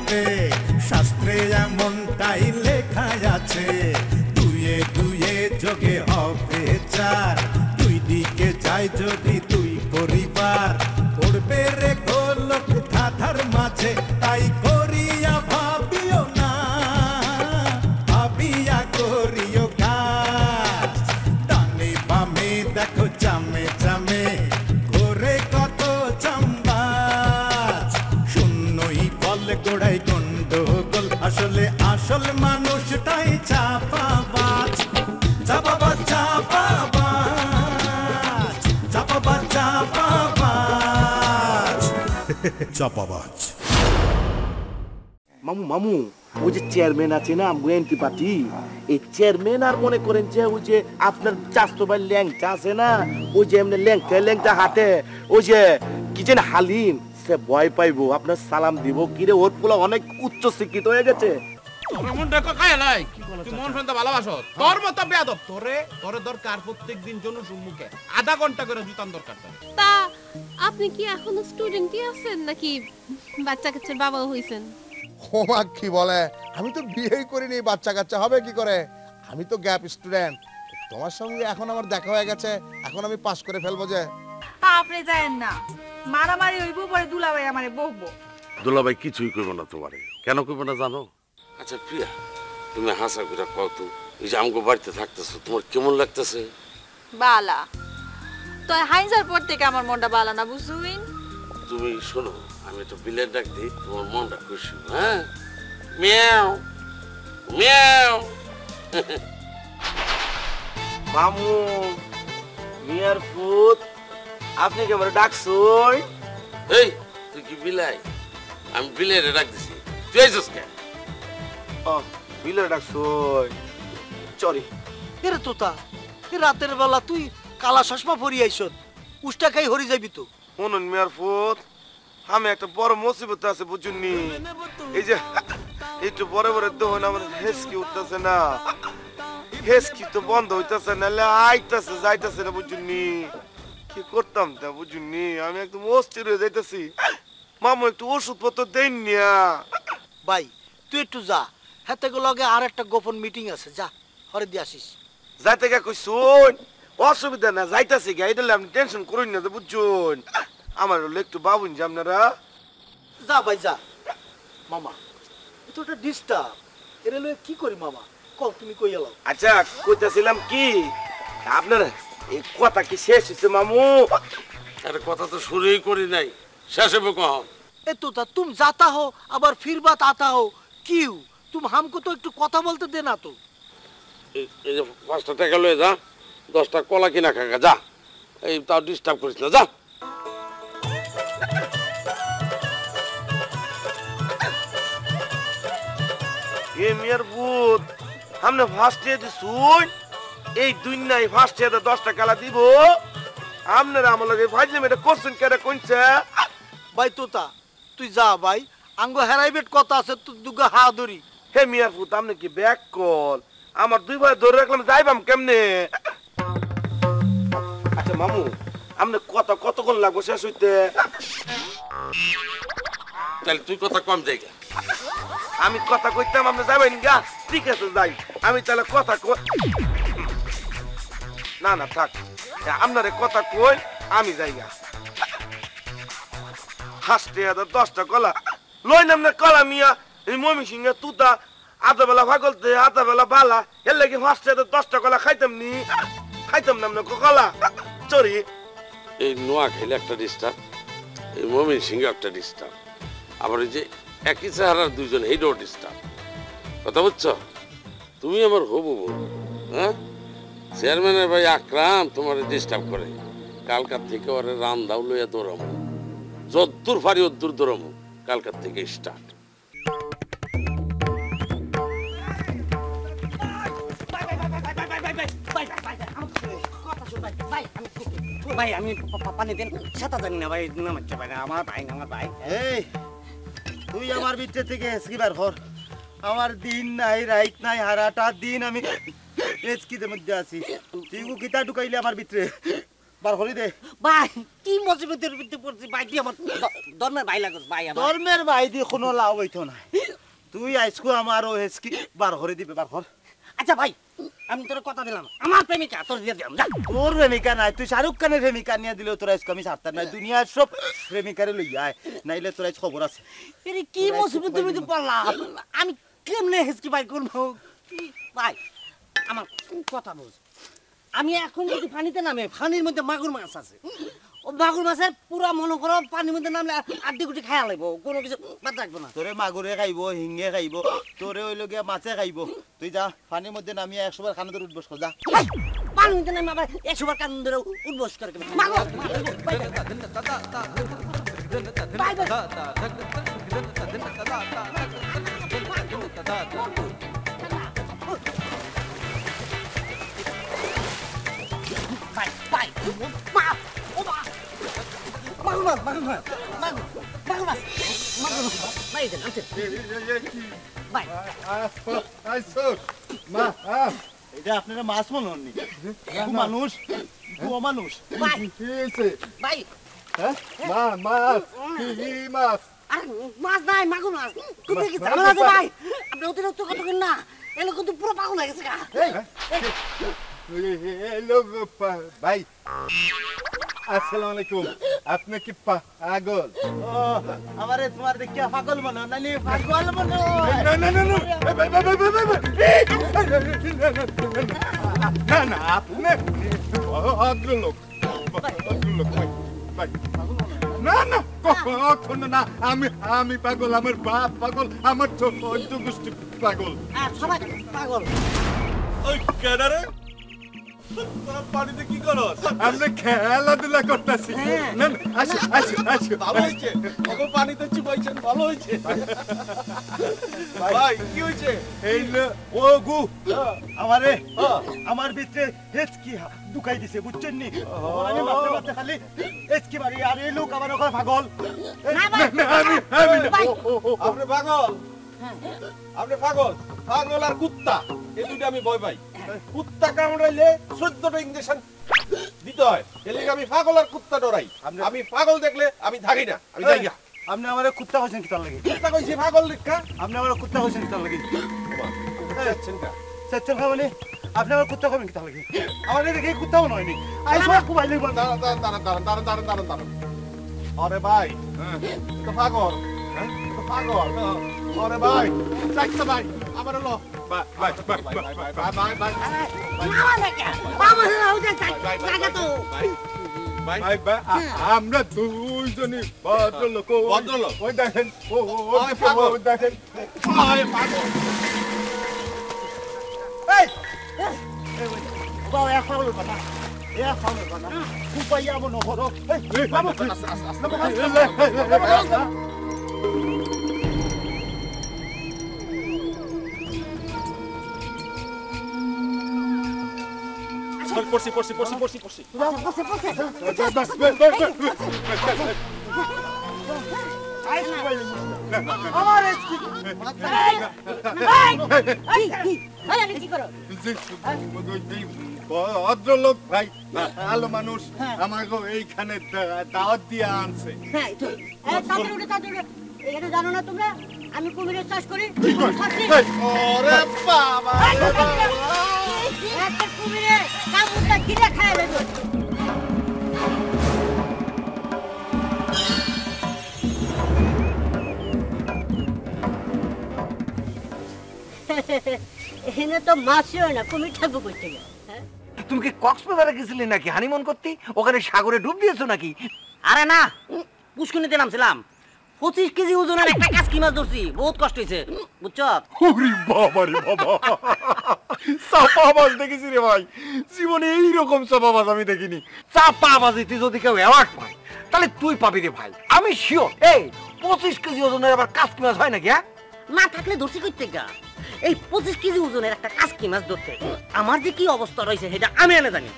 মতে শাস্ত্রে এমনটাই লেখা আছে, দুয়ে দুয়ে যোগে হবে চার, দুই দিকে যায় যদি দুই পরিবার, পড়বে রে গোলক ধাঁধার মাঝে, তাই করিয়া ভাবিও না, ভাবিয়া করিও কাজ। ডানে বামে দেখো চামে চামে ঘোরে কত চাম্বাজ, শূন্যই বল গোড়াই গন্ডগোল, আসলে আসল মানুষটাই চাপাবাজ। চাপাবাজ চাপাবাজ চাপাবাজ চাপাবাজ চাপাবাজ। মামু মামু ওই যে চেয়ারম্যান আছে না এনটি পার্টি, এই চেয়ারম্যান আর মনে করেন যে ওই যে আপনার চাস্তো ভাই ল্যাংটা আছে না, ওই যে এমনি ল্যাংটা ল্যাংটা হাতে ওই যে কি যেন হালিম, সে ভয় পাইবো আপনার সালাম দিব কিরে, ওর পোলা অনেক উচ্চ শিক্ষিত হয়ে গেছে। মন রেখো খায় লাই তুই মন শুনতে ভালোবাসো, তোর মতো বেয়াদব তোরে তোরে দরকার প্রত্যেকদিন জন্য সম্মুখে আধা ঘন্টা করে জুতান দরকার। তা আপনি কি এখনো স্টুডেন্টই আছেন নাকি বাচ্চা কাচ্চার বাবা হইছেন? ও মা কি বলে, আমি তো বিয়েই করিনি, বাচ্চা কাচ্চা হবে কি করে, আমি তো গ্যাপ স্টুডেন্ট। তোমার সঙ্গে এখন আমার দেখা হয়ে গেছে, এখন আমি পাস করে ফেলবো যে। আপনি যায়েন না, মারামারি হইব পরে দুলাভাই আমারে বকবো। দুলাভাই কিছুই করবো না তোমারে, কেন করবো না জানো? আচ্ছা প্রিয়া, তুমি হাসা করে কত এই যে আমগো বাড়িতে থাকতেছো, তোমার কেমন লাগতেছে? বালা তো হাইজার পর থেকে আমার মনটা বালা না বুঝুইন। তুমি শোনো, আমি একটা বিলের ডাক দিই, তোমার মনটা খুশি। হ্যাঁ মিয়াও মিয়াও। মামু মিয়ার ফুট আপনি কি আমার ডাকছুন? এই তুই কি বিলাই? আমি বিলের ডাক দিছি, তুই আইছস কেন? বিলের ডাকছুন চরি। এরে তোতা এ রাতের বেলা তুই কালা চশমা পরি আইছত, উষ্টা খাই হরি যাবি তো। শুনুন মিয়ার ফুট, আমি একটা বড় মুসিবত আছে বুঝুননি, এই যে একটু বড় বড় দোহন আমার হেসকি উঠতেছে না, হেসকি তো বন্ধ হইতেছে না, আইতাছে যাইতাছে না বুঝুননি, কি করতাম তা বুঝুননি, আমি একদম অস্থির হয়ে যাইতেছি। মামু একটু ওষুধ পত্র দেন নিয়া। ভাই তুই একটু যা, হাতে লগে আর একটা গোপন মিটিং আছে, যা হরে দিয়ে আসিস। যাইতে গা কইছুন, অসুবিধা না, যাইতাছি গা, এটা আপনি টেনশন করুন না বুঝুন, আমার হলো একটু বাবুন যে আপনারা। যা ভাই যা। মামা এটা একটা ডিস্টার্ব, এরে লয়ে কি করি মামা, কও তুমি কই এলাও। আচ্ছা কইতাছিলাম কি, আপনার এই কথা কি শেষ হইছে মামু? আরে কথা তো শুরুই করি নাই, শেষ হবে কখন? এ তোতা তুম যাতা হো আবার ফির বাত আতা হো, কিউ তুম হামকো তো একটু কথা বলতে দে না তো। এই যে 5টা টাকা লয়ে যা, 10টা কলা কিনা খাগা যা, এই তাও ডিস্টার্ব করিস না, যা। এ মিয়ার ভূত, আমনে ফার্স্ট ইয়ার দিছুন, এই দুনিয়ায় ফার্স্ট ইয়ারে 10টা কালা দিব, আপনারা আমার লগে ফাইজলাম এটা করছেন কেডা কইছে? ভাই তোতা তুই যা ভাই, আঙ্গো হেরাইবেট কথা আছে, তুই দুগা হা ধরি। হে মিয়ার ভূত, আপনি কি ব্যাক কল, আমার দুই ভাই ধরে রাখলাম, যাইবাম কেমনে? আচ্ছা মামু, আপনি কথা কতক্ষণ লাগবো শেষ হইতে? তাহলে তুই কথা কম জায়গা। আমি কথা কইতাম আপনি যাবেন গা, ঠিক আছে যাই, আমি তাহলে কথা না না থাক, আপনারে কথা কই আমি যাই গা। হাসতে 10টা কলা লই নাম না কলা মিয়া, এই মমি সিংহে তুতা আধা বেলা ভাগলতে আধা বেলা বালা, এর লাগে ফার্স্টে 10টা কলা খাইতাম না কলা চরি। এই নোয়া খেলে একটা ডিস্টার্ব, এই মমিন সিংহে একটা ডিস্টার্ব, আবার এই যে একই চেহারার দুইজন এইটাও ডিস্টার্ব। কথা বুঝছো? তুমি আমার হবু বউ, হ্যাঁ? চেয়ারম্যানের ভাই আকরাম তোমার ডিস্টার্ব করে, কালকার থেকে ওরে রান দাও লইয়া দৌড়ামো, যদ্দূর পারি অদ্দূর দৌড়ামো, কালকার থেকে স্টার্ট। ভাই আমি পানি দেন, সেটা জানি না ভাই, নামাচ্ছে ভাই আমার ভাই আমার ভাই। এই তুই আমার ভিতরে থেকে এসকিবার ঘর, আমার দিন নাই রাইত নাই, হারাটা দিন আমি এসকিদের মধ্যে আছি, তুই কিতা ঢুকাইলে আমার ভিতরে? বার হলি দে ভাই কি মুসিবতের ভিতরে পড়ছি ভাই তুই আমার ধর্মের ভাই লাগছ ভাই আমার ধর্মের ভাই দি কোনো লাভ হইতো না তুই আইসকো আমারও হেসকি বার হরি দিবে বার হর আচ্ছা ভাই আমি তোর কথা দিলাম আমার প্রেমিকা তোর দিয়ে দিলাম যা তোর প্রেমিকা নাই তুই শাহরুখ খানের প্রেমিকা নিয়ে দিলেও তোর আজকে আমি ছাড়তাম না দুনিয়ার সব প্রেমিকারে লই আয় নাইলে তোর আজ খবর আছে এরে কি মুসিবতের ভিতরে পড়লাম আমি কেমনে হেসকি ভাই করবো ভাই আমার কথা বুঝ আমি এখন যদি পানিতে নামে পানির মধ্যে মাগুর মাছ আছে ও মাগুর মাছের পুরা মনে করো পানির মধ্যে নামলে আড্ডি গুটি খাইয়া লাগব কোনো কিছু বাদ রাখবো না তোরে মাগুরে খাইব হিঙ্গে খাইব তোরে হইল গিয়া মাছে খাইব তুই যা পানির মধ্যে নামিয়ে 100 বার খানা তোর উঠবস কর যা পানির মধ্যে নামে আবার 100 বার কান ধরে উঠবস করে মাগো ভাই ভাই এটা আপনারা মাছ মনে হননি মানুষ মানুষ ভাই মাছ মাছ নাই মাগুর মাছ কোথায় কি ঝামেলা আছে ভাই আপনি অতিরিক্ত কথা কেন না এলো কিন্তু পুরো পাগল হয়ে গেছে গা ভাই আসসালামু আলাইকুম আপনি কি পাগল আমারে তোমার দেখিয়া পাগল মনে নানি পাগল মনে না না আপনি ভদ্রলোক না না কখনো না আমি পাগল আমার বাপ পাগল আমার চোদ্দ গোষ্ঠী পাগল সবাই পাগল ওই কেডারে তোরা পানিতে কি করস আমরা খেলাধুলা করতেছি না আসো আসো আসো ভালো হইছে ওগো পানিতে চিবাইছেন ভালো হইছে ভাই কি হইছে এই ও গু আমারে আমার ভিতরে হেচকি দুকাই দিছে বুঝছেন নি আমি মারতে মারতে খালি হেচকি মারি আর এই লোক আমার ওখানে পাগল আমি আপনি পাগল আপনি পাগল পাগল আর কুত্তা এই দুটো আমি ভয় পাই কুত্তা কামড়াইলে 14টা ইনজেকশন দিতে হয় এলিগে আমি পাগল আর কুত্তা ডরাই আমি পাগল দেখলে আমি থাকি না আমি যাই না আপনি আমারে কুত্তা কইছেন কি তার লাগি কুত্তা কইছি পাগল লেখা আপনি আমারে কুত্তা কইছেন কি তার লাগি যাচ্ছেন কা সত্যি খাওয়ানি আপনি আমার কুত্তা কইবেন কি তার লাগি আমার দেখে কুত্তাও নয়নি আইসো কুবাইলে বল দাঁড়ান আরে ভাই তো পাগল তো পাগল আরে ভাই চাইতে ভাই আমার লো ভাই আমরা দুইজনই ভদ্রলোক ওই দেখেন দেখেন বাবা এক পাগল কথা এক পাগল কথা কুপাইয়া মনে করো পড়ছি ভদ্রলোক ভাই ভালো মানুষ আমাকে এইখানে দাওয়াত দিয়ে আনছে এখানে জানো না তোমরা আমি কুমিরের চাষ করি ওরে বাবা একটা কুমিরে কামড়টা কিনে খায় দেবে এখানে তো মাছই হয় না কুমির থাকবো করতে গেলে তুমি কি কক্সবাজারে গেছিলে নাকি হানিমুন করতে ওখানে সাগরে ডুব দিয়েছো নাকি আরে না পুষ্কুনিতে নামছিলাম 25 কেজি ওজনের একটা কাসকি মাছ ধরছি বহুত কষ্ট হয়েছে বুঝছো ওরে বাবা রে বাবা চাপা মাছ দেখেছি রে ভাই জীবনে এইরকম চাপা মাছ আমি দেখিনি চাপা বাজিতে যদি কেউ অ্যাওয়ার্ড পায় তাহলে তুই পাবি রে ভাই আমি শিওর এই 25 কেজি ওজনের আবার কাসকি মাছ হয় নাকি না থাকলে ধরছি করতে গা এই 25 কেজি ওজনের একটা কাসকি মাছ ধরতে আমার যে কি অবস্থা রয়েছে সেটা আমি এনে জানি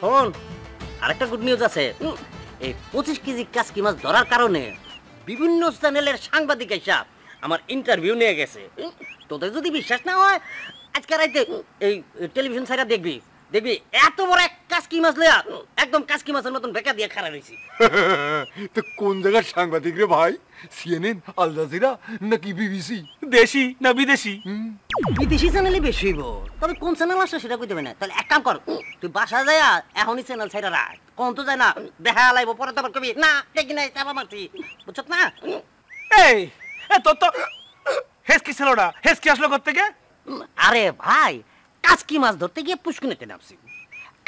শোন আরেকটা গুড নিউজ আছে এই 25 কেজি কাসকি মাছ ধরার কারণে বিভিন্ন চ্যানেলের সাংবাদিক এসে আমার ইন্টারভিউ নিয়ে গেছে তোদের যদি বিশ্বাস না হয় আজকে রাতে এই টেলিভিশন সাইডে দেখবি দেখবি এত বড় এক কাসকি মাছ লইয়া একদম কাসকি মাছের মতন বেকা দিয়ে খাড়া রইছি। তো কোন জায়গার সাংবাদিক রে ভাই? সিএনএন, আল জাজিরা নাকি বিবিসি? দেশি না বিদেশি? বিদেশি চ্যানেলে বেশি হইব, তবে কোন চ্যানেল আসে সেটা কইতে হবে না। তাহলে এক কাম কর, তুই বাসা যায়া এখনই চ্যানেল ছাইরা রাখ। কোন তো যায় না, দেখা লাইব, পরে তো আবার কবি না দেখি নাই চাপা মারছি, বুঝছত না? এই তোর তো হেসকি ছিল না, হেসকি আসলো কোত্থেকে? আরে ভাই, কাসকি মাছ ধরতে গিয়ে পুষ্কুনিতে নামছি।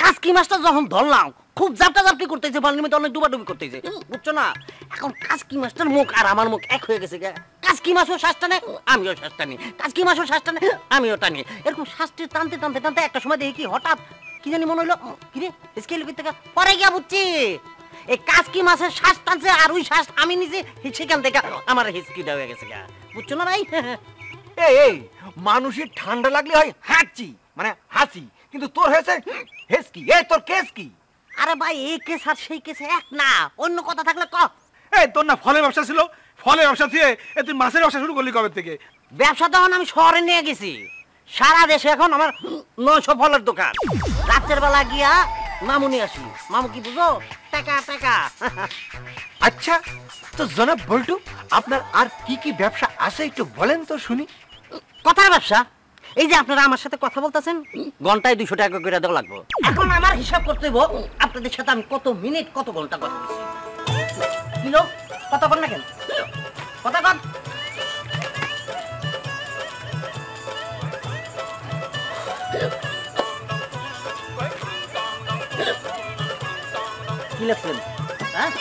কাসকি মাছটা যখন ধরলাম খুব জাপটা জাপটি করতেছে, বালির মধ্যে অনেক ডুবাডুবি করতেছে, বুঝছো না? এখন কাসকি মাছটার মুখ আর আমার মুখ এক হয়ে গেছে। কাসকি মাছও শ্বাস টানে, আমিও শ্বাস টানি, কাসকি মাছও শ্বাস টানে, আমিও টানি। এরকম শ্বাসটি টানতে টানতে টানতে একটা সময় দেখি কি হঠাৎ কি জানি মনে হইলো, কিরে স্কেল থেকে পরে গিয়া বুঝছি এই কাসকি মাছের শ্বাস টানছে আর ওই শ্বাস আমি নিজে সেখান থেকে আমার হিচকি দেওয়া হয়ে গেছে, বুঝছো না ভাই? এই মানুষের ঠান্ডা লাগলে হয় হাঁচি, মানে হাসি, কিন্তু তোর হয়েছে হেসকি। এই তোর কেস কি? আরে ভাই, এই কেস আর সেই কেসে এক না, অন্য কথা থাকলে ক। এই তোর না ফলের ব্যবসা ছিল, ফলের ব্যবসা থেকে তুই মাছের ব্যবসা শুরু করলি কবে থেকে? ব্যবসা তখন আমি শহরে নিয়ে গেছি, সারা দেশে এখন আমার 900 ফলের দোকান। রাতের বেলা গিয়া মামু নিয়ে আসি। মামু কি বুঝো? টাকা টাকা। আচ্ছা, তো জনাব বল্টু, আপনার আর কি কি ব্যবসা আছে একটু বলেন তো শুনি। কথার ব্যবসা? এই যে আপনারা আমার সাথে কথা বলতেছেন, ঘন্টায় 200 টাকা করে দেওয়া লাগবে। এখন আমার হিসাব করতে হইব আপনাদের সাথে আমি কত মিনিট কত ঘন্টা কথা বলছি। কিলো কথা বল না কেন? কথা কন। কি লাগছেন? হ্যাঁ,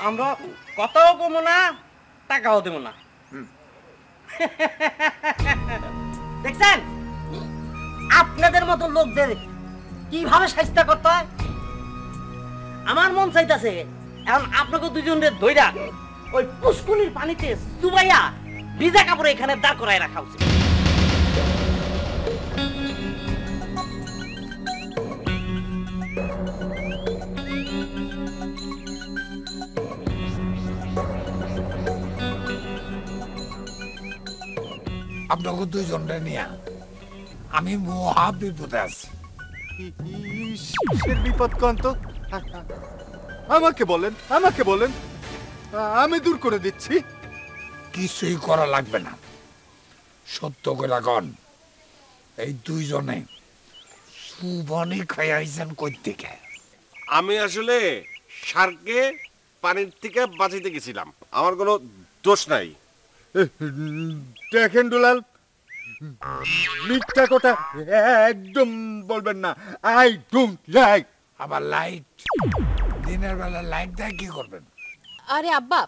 আমরা কথাও কমো না, টাকাও দেবো না। দেখছেন আপনাদের মতো লোকদের কিভাবে শাস্তি করতে হয়? আমার মন চাইতেছে এখন আপনাকে দুজনের ধইরা ওই পুষ্কুনির পানিতে চুবাইয়া ভিজা কাপড়ে এখানে দাঁড় করায় রাখা উচিত। আপনাকে দুইজনটা নিয়ে আমি মহা বিপদে আছি। বিপদ কন্ত আমাকে বলেন, আমাকে বলেন, আমি দূর করে দিচ্ছি। কিছুই করা লাগবে না, সত্য করে কন, এই দুইজনে সুবনি খাইছেন কই থেকে? আমি আসলে শার্কে পানির থেকে বাঁচাইতে গেছিলাম, আমার কোনো দোষ নাই। দেখেন দুলাল, মিথ্যা কথা একদম বলবেন না। I don't like. আবার লাইট, দিনের বেলা লাইট দিয়ে কি করবেন? আরে আব্বা,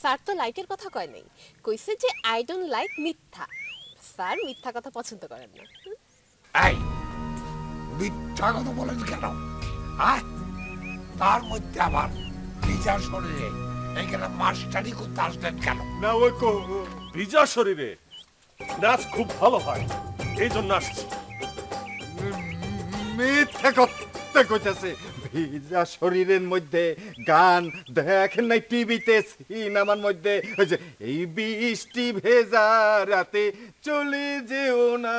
স্যার তো লাইটের কথা কয় নাই, কইছে যে আই ডোন্ট লাইক মিথ্যা। স্যার মিথ্যা কথা পছন্দ করেন না। এই মিথ্যা কথা বলেন কেন? তার মধ্যে আবার ভিজা শরীরে এখানে মাস্টারি করতে আসলেন কেন? না ওই ভিজা শরীরে নাচ খুব ভালো হয়, এই জন্য আসছি। মিথ্যা কথা কইতাছে। ভিজা শরীরের মধ্যে গান দেখেন নাই টিভিতে, সিনেমার মধ্যে ওই যে এই বৃষ্টি ভেজা রাতে চলে যেও না।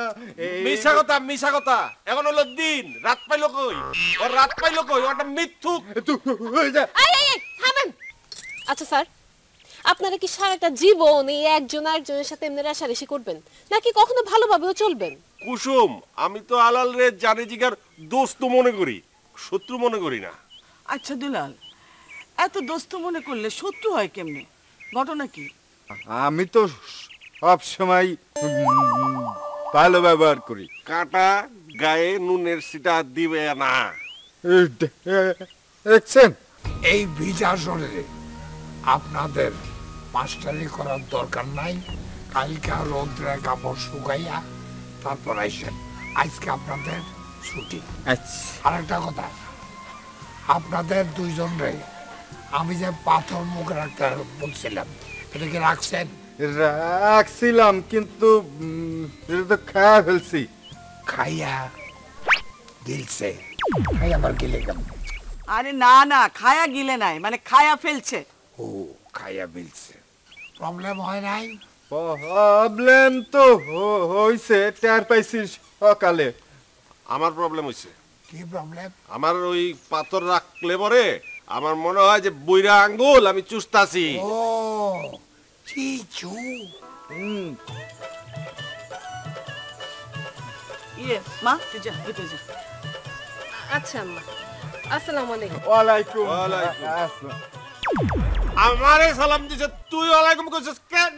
মিশা কথা, মিশা কথা। এখন হলো দিন, রাত পাইলো কই? ও রাত পাইলো কই? ওটা মিথ্যুক। থামেন। আচ্ছা স্যার, আপনারা কি সারাটা জীবন এই একজন আরেকজনের সাথে এমনি রেষারেষি করবেন, নাকি কখনো ভালোভাবেও চলবেন? কুসুম, আমি তো আলাল রে জানি জিগার দোস্ত মনে করি, শত্রু মনে করি না। আচ্ছা দুলাল, এত দোস্ত মনে করলে শত্রু হয় কেমনে? ঘটনা কি? আমি তো সব সময় ভালো ব্যবহার করি। কাটা গায়ে নুনের সিটা দিবে না। দেখছেন, এই ভিজা শরীরে আপনাদের মাস্টারি করার দরকার নাই। কালকে রোদ্রে কাপড় শুকাইয়া তারপর আইসেন। আজকে আপনাদের ছুটি। আর একটা কথা, আপনাদের দুইজনরে আমি যে পাথর মুখ রাখতে বলছিলাম, এটা কি রাখছেন? রাখছিলাম, কিন্তু এটা তো খায়া ফেলছি। খাইয়া গিলছে? খাই আবার গিলে কেমন? আরে না না, খায়া গিলে নাই, মানে খায়া ফেলছে। ও, খাইয়া ফেলছে। প্রবলেম হয় নাই? প্রবলেম তো হইছে, টের পাইছি সকালে। আমার প্রবলেম হইছে। কি প্রবলেম? আমার ওই পাথর রাখলে পরে আমার মনে হয় যে বুইরা আঙ্গুল আমি চুষতাছি। ও চিচু। মা তুই যা ভিতরে যা। আচ্ছা আম্মা, আসসালামু আলাইকুম। ওয়ালাইকুম আসসালাম। আমারে সালাম দিছে, তুই ওয়ালাইকুম কইছিস কেন?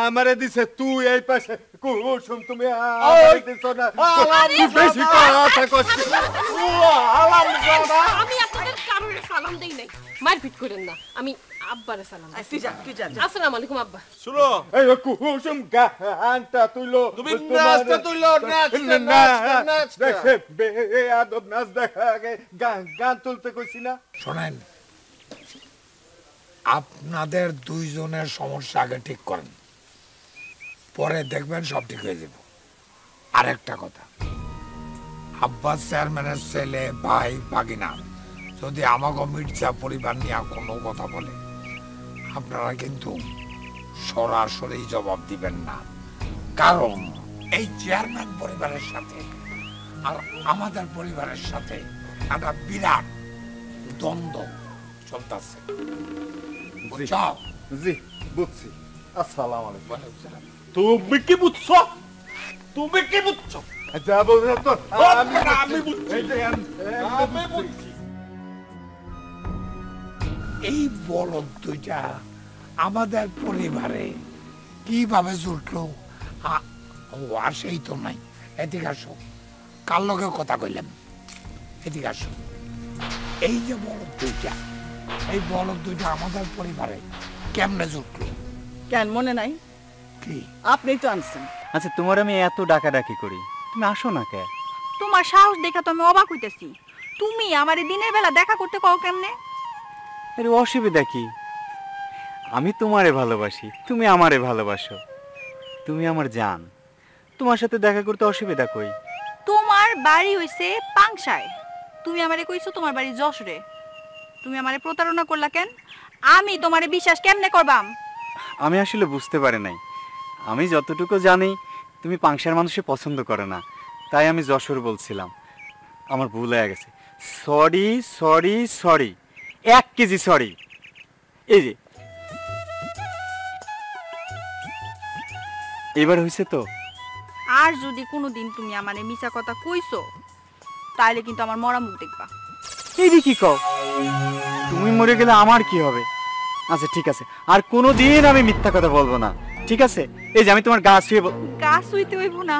আমারে দিছে, তুই এই পাশে কুসুম, তুমি আমারে দিছ না। তুই বেশি কথা কইছিস। আমি আপনাদের কারোর সালাম দেই নাই, মারপিট করেন না। আমি আব্বারে সালাম দিই। তুই যা তুই যা। আসসালামু আলাইকুম আব্বা। শুনো এই কুসুম গানটা তুইলো, তুমি নাচটা তুইলো, নাচ দেখে বেয়াদব নাচ দেখা গান তুলতে কইছি না। শোনেন, আপনাদের দুইজনের সমস্যা আগে ঠিক করেন, পরে দেখবেন সব ঠিক হয়ে যাবে। আরেকটা কথা, আব্বাস চেয়ারম্যানের ছেলে, ভাই, ভাগিনা যদি আমাকে মির্জা পরিবার নিয়ে কোনো কথা বলে, আপনারা কিন্তু সরাসরি জবাব দিবেন না। কারণ এই চেয়ারম্যান পরিবারের সাথে আর আমাদের পরিবারের সাথে একটা বিরাট দ্বন্দ্ব চলতেছে। জি বুঝছি। আসসালামু আলাইকুম। তুমি কি বুঝছো? তুমি কি বুঝছো? যা বলছো তো আমি বুঝছি। আমি বুঝছি। এই বলদ দুইটা আমাদের পরিবারে কিভাবে জুটলো ও আসেই তো নাই। এদিকে আসো, কার লগে কথা কইলাম, এদিকে আসো। এই যে বলদ দুইটা, এই বলদ দুইটা আমাদের পরিবারে কেমনে জুটলো? কেন মনে নাই? কি আপনিই তো আনছেন। আচ্ছা তোমার আমি এত ডাকাডাকি করি, তুমি আসো না কে? তোমার সাহস দেখা তো আমি অবাক হইতেছি। তুমি আমারে দিনের বেলা দেখা করতে কও কেমনে? আরে অসুবিধা কি? আমি তোমারে ভালোবাসি, তুমি আমারে ভালোবাসো, তুমি আমার জান, তোমার সাথে দেখা করতে অসুবিধা কই? তোমার বাড়ি হইছে পাংশায়, তুমি আমারে কইছো তোমার বাড়ি যশোরে। তুমি আমারে প্রতারণা করলা কেন? আমি তোমারে বিশ্বাস কেমনে করবাম? আমি আসলে বুঝতে পারি নাই। আমি যতটুকু জানি তুমি পাংশার মানুষে পছন্দ করে না, তাই আমি যশোর বলছিলাম। আমার ভুল হয়ে গেছে। Sorry sorry sorry, 1 KG sorry. এই যে এবার হইছে তো? আর যদি কোনোদিন তুমি আমারে মিছা কথা কইছো, তাইলে কিন্তু আমার মরা মুখ দেখবা। এই যে কি কও? তুমি মরে গেলে আমার কি হবে? আচ্ছা ঠিক আছে, আর কোনোদিন আমি মিথ্যা কথা বলবো না, ঠিক আছে? এই যে আমি তোমার গা ছুঁয়ে গাছ হইতে হইব না।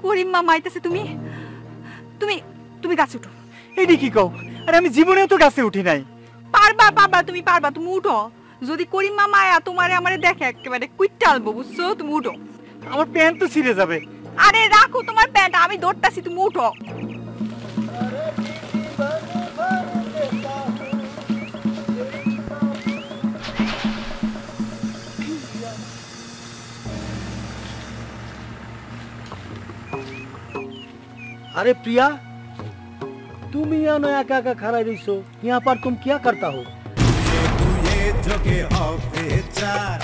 করিম মা মাইতেছে, তুমি তুমি তুমি গাছে উঠো। এই যে কি কও? আরে আমি জীবনেও তো গাছে উঠি নাই। পারবা পারবা, তুমি পারবা, তুমি উঠো। যদি করিম মা মায়া তোমারে আমারে দেখে একেবারে কুইটালবো, বুঝছো? তুমি উঠো। আমার প্যান্ট তো ছিঁড়ে যাবে। আরে রাখো তোমার প্যান্ট, আমি দৌড়তাছি, তুমি উঠো। अरे प्रिया, तुम यहाँ ना एका एका खड़ा रही सो, यहाँ पर तुम क्या करता हो? ये जोगे हो बेचार